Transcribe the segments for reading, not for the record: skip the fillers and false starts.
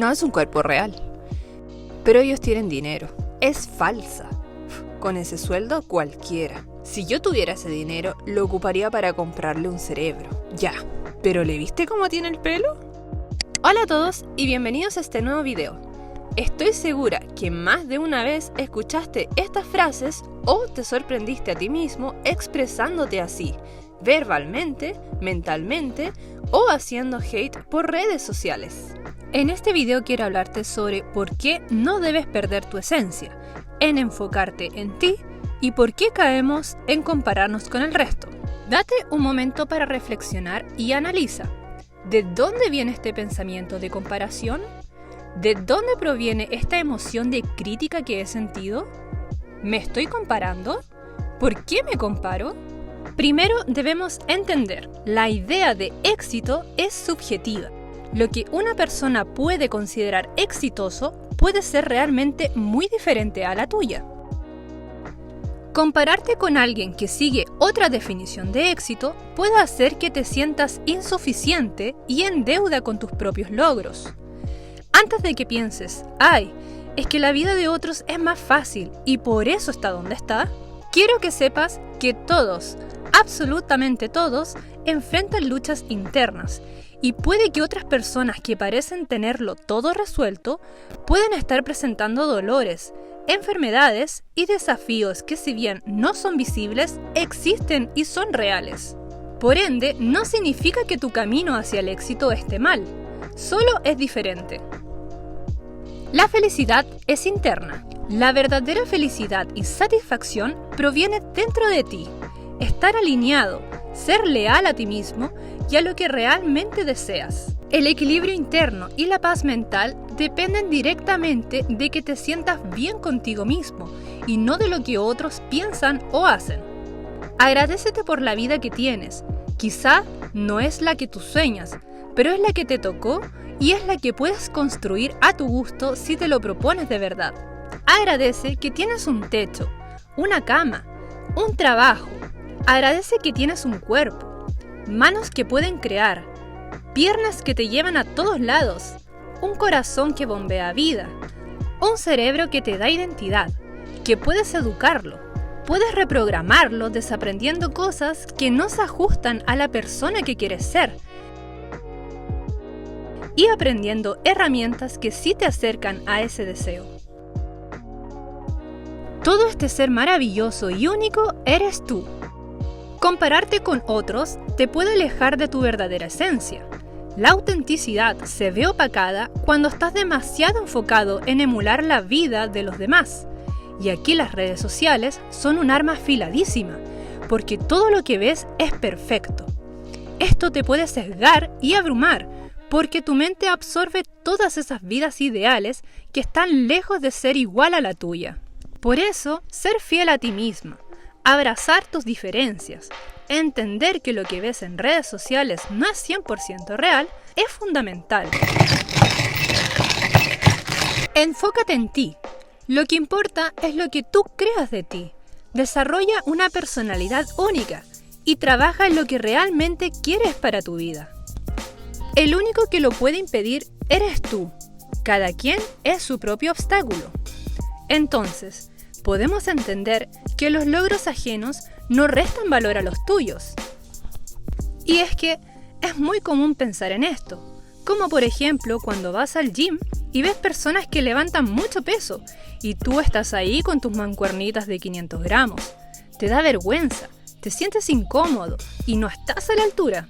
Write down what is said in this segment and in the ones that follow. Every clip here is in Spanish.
No es un cuerpo real. Pero ellos tienen dinero. Es falsa. Con ese sueldo, cualquiera. Si yo tuviera ese dinero, lo ocuparía para comprarle un cerebro. Ya. ¿Pero le viste cómo tiene el pelo? Hola a todos y bienvenidos a este nuevo video. Estoy segura que más de una vez escuchaste estas frases o te sorprendiste a ti mismo expresándote así, verbalmente, mentalmente o haciendo hate por redes sociales. En este video quiero hablarte sobre por qué no debes perder tu esencia, en enfocarte en ti y por qué caemos en compararnos con el resto. Date un momento para reflexionar y analiza. ¿De dónde viene este pensamiento de comparación? ¿De dónde proviene esta emoción de crítica que he sentido? ¿Me estoy comparando? ¿Por qué me comparo? Primero debemos entender, la idea de éxito es subjetiva. Lo que una persona puede considerar exitoso puede ser realmente muy diferente a la tuya. Compararte con alguien que sigue otra definición de éxito puede hacer que te sientas insuficiente y en deuda con tus propios logros. Antes de que pienses, ¡ay! Es que la vida de otros es más fácil y por eso está donde está, quiero que sepas que todos, absolutamente todos, enfrentan luchas internas y puede que otras personas que parecen tenerlo todo resuelto puedan estar presentando dolores, enfermedades y desafíos que si bien no son visibles, existen y son reales. Por ende, no significa que tu camino hacia el éxito esté mal, solo es diferente. La felicidad es interna. La verdadera felicidad y satisfacción proviene dentro de ti. Estar alineado, ser leal a ti mismo y a lo que realmente deseas. El equilibrio interno y la paz mental dependen directamente de que te sientas bien contigo mismo y no de lo que otros piensan o hacen. Agradécete por la vida que tienes. Quizá no es la que tú sueñas, pero es la que te tocó y es la que puedes construir a tu gusto si te lo propones de verdad. Agradece que tienes un techo, una cama, un trabajo. Agradece que tienes un cuerpo, manos que pueden crear, piernas que te llevan a todos lados, un corazón que bombea vida, un cerebro que te da identidad, que puedes educarlo, puedes reprogramarlo desaprendiendo cosas que no se ajustan a la persona que quieres ser y aprendiendo herramientas que sí te acercan a ese deseo. Todo este ser maravilloso y único eres tú. Compararte con otros te puede alejar de tu verdadera esencia. La autenticidad se ve opacada cuando estás demasiado enfocado en emular la vida de los demás. Y aquí las redes sociales son un arma afiladísima, porque todo lo que ves es perfecto. Esto te puede sesgar y abrumar, porque tu mente absorbe todas esas vidas ideales que están lejos de ser igual a la tuya. Por eso, ser fiel a ti misma, abrazar tus diferencias, entender que lo que ves en redes sociales no es 100% real, es fundamental. Enfócate en ti. Lo que importa es lo que tú creas de ti. Desarrolla una personalidad única y trabaja en lo que realmente quieres para tu vida. El único que lo puede impedir eres tú. Cada quien es su propio obstáculo. Entonces, podemos entender que los logros ajenos no restan valor a los tuyos. Y es que es muy común pensar en esto, como por ejemplo cuando vas al gym y ves personas que levantan mucho peso y tú estás ahí con tus mancuernitas de 500 gramos. Te da vergüenza, te sientes incómodo y no estás a la altura.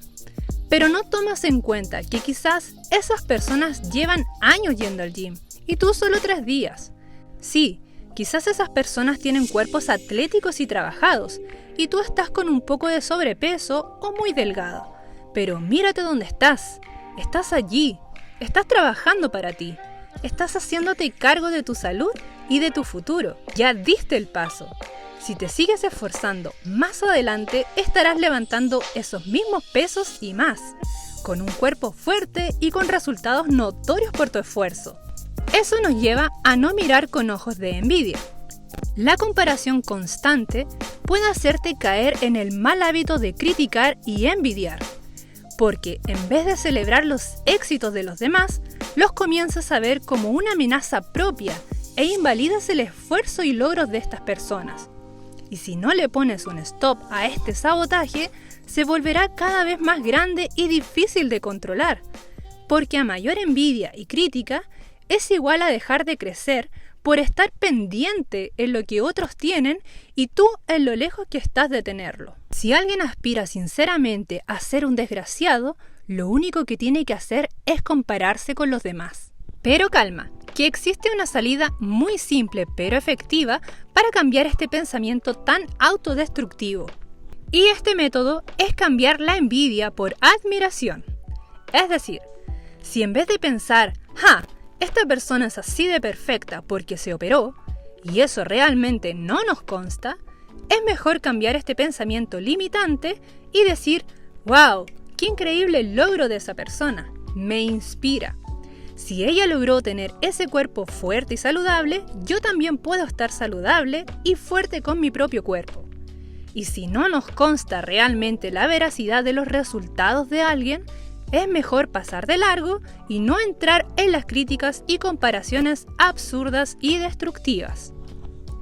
Pero no tomas en cuenta que quizás esas personas llevan años yendo al gym y tú solo 3 días. Sí, quizás esas personas tienen cuerpos atléticos y trabajados y tú estás con un poco de sobrepeso o muy delgado. Pero mírate dónde estás. Estás allí. Estás trabajando para ti. Estás haciéndote cargo de tu salud y de tu futuro. Ya diste el paso. Si te sigues esforzando, más adelante estarás levantando esos mismos pesos y más, con un cuerpo fuerte y con resultados notorios por tu esfuerzo. Eso nos lleva a no mirar con ojos de envidia. La comparación constante puede hacerte caer en el mal hábito de criticar y envidiar, porque en vez de celebrar los éxitos de los demás, los comienzas a ver como una amenaza propia e invalidas el esfuerzo y logros de estas personas. Y si no le pones un stop a este sabotaje, se volverá cada vez más grande y difícil de controlar, porque a mayor envidia y crítica es igual a dejar de crecer por estar pendiente en lo que otros tienen y tú en lo lejos que estás de tenerlo. Si alguien aspira sinceramente a ser un desgraciado, lo único que tiene que hacer es compararse con los demás. Pero calma, que existe una salida muy simple pero efectiva para cambiar este pensamiento tan autodestructivo. Y este método es cambiar la envidia por admiración. Es decir, si en vez de pensar, esta persona es así de perfecta porque se operó, y eso realmente no nos consta, es mejor cambiar este pensamiento limitante y decir, ¡wow! ¡Qué increíble el logro de esa persona! Me inspira. Si ella logró tener ese cuerpo fuerte y saludable, yo también puedo estar saludable y fuerte con mi propio cuerpo. Y si no nos consta realmente la veracidad de los resultados de alguien, es mejor pasar de largo y no entrar en las críticas y comparaciones absurdas y destructivas.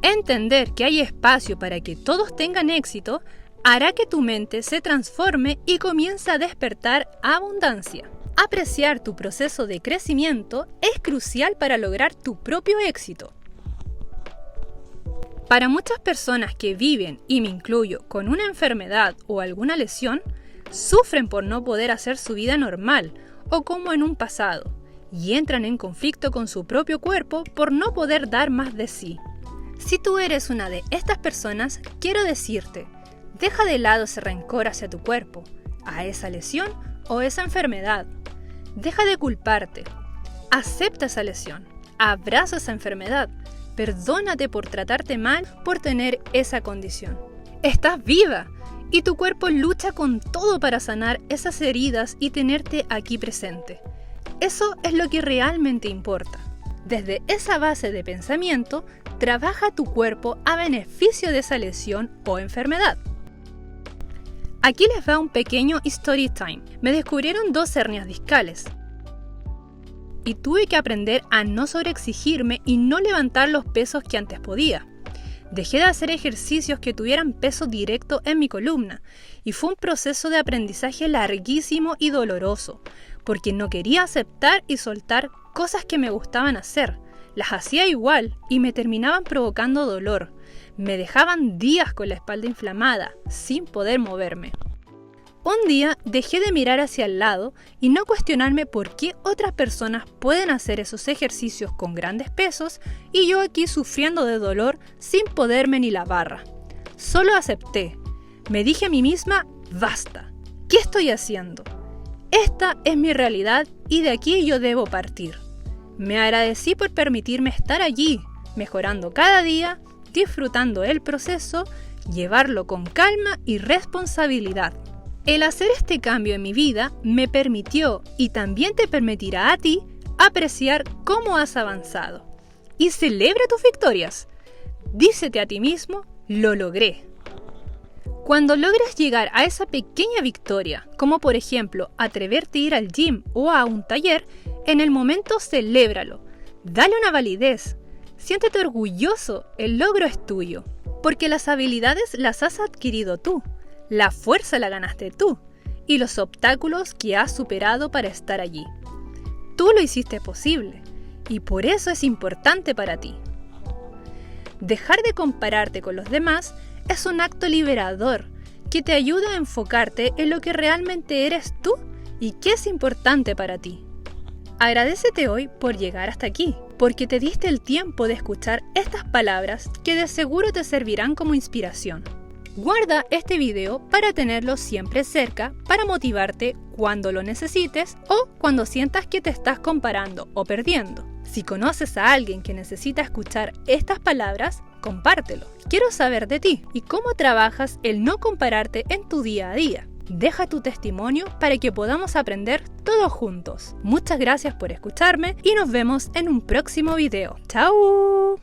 Entender que hay espacio para que todos tengan éxito hará que tu mente se transforme y comience a despertar abundancia. Apreciar tu proceso de crecimiento es crucial para lograr tu propio éxito. Para muchas personas que viven, y me incluyo, con una enfermedad o alguna lesión, sufren por no poder hacer su vida normal o como en un pasado y entran en conflicto con su propio cuerpo por no poder dar más de sí. Si tú eres una de estas personas, quiero decirte, deja de lado ese rencor hacia tu cuerpo, a esa lesión o esa enfermedad. Deja de culparte. Acepta esa lesión, abraza esa enfermedad, perdónate por tratarte mal por tener esa condición. Estás viva. Y tu cuerpo lucha con todo para sanar esas heridas y tenerte aquí presente. Eso es lo que realmente importa. Desde esa base de pensamiento, trabaja tu cuerpo a beneficio de esa lesión o enfermedad. Aquí les va un pequeño story time. Me descubrieron 2 hernias discales. Y tuve que aprender a no sobreexigirme y no levantar los pesos que antes podía. Dejé de hacer ejercicios que tuvieran peso directo en mi columna y fue un proceso de aprendizaje larguísimo y doloroso, porque no quería aceptar y soltar cosas que me gustaban hacer. Las hacía igual y me terminaban provocando dolor. Me dejaban días con la espalda inflamada, sin poder moverme. Un día dejé de mirar hacia el lado y no cuestionarme por qué otras personas pueden hacer esos ejercicios con grandes pesos y yo aquí sufriendo de dolor sin poderme ni la barra. Solo acepté. Me dije a mí misma, basta. ¿Qué estoy haciendo? Esta es mi realidad y de aquí yo debo partir. Me agradecí por permitirme estar allí, mejorando cada día, disfrutando el proceso, llevarlo con calma y responsabilidad. El hacer este cambio en mi vida me permitió y también te permitirá a ti apreciar cómo has avanzado. Y celebra tus victorias. Dícete a ti mismo, lo logré. Cuando logres llegar a esa pequeña victoria, como por ejemplo atreverte a ir al gym o a un taller, en el momento celébralo. Dale una validez. Siéntete orgulloso, el logro es tuyo. Porque las habilidades las has adquirido tú. La fuerza la ganaste tú y los obstáculos que has superado para estar allí. Tú lo hiciste posible y por eso es importante para ti. Dejar de compararte con los demás es un acto liberador que te ayuda a enfocarte en lo que realmente eres tú y qué es importante para ti. Agradécete hoy por llegar hasta aquí, porque te diste el tiempo de escuchar estas palabras que de seguro te servirán como inspiración. Guarda este video para tenerlo siempre cerca para motivarte cuando lo necesites o cuando sientas que te estás comparando o perdiendo. Si conoces a alguien que necesita escuchar estas palabras, compártelo. Quiero saber de ti y cómo trabajas el no compararte en tu día a día. Deja tu testimonio para que podamos aprender todos juntos. Muchas gracias por escucharme y nos vemos en un próximo video. ¡Chao!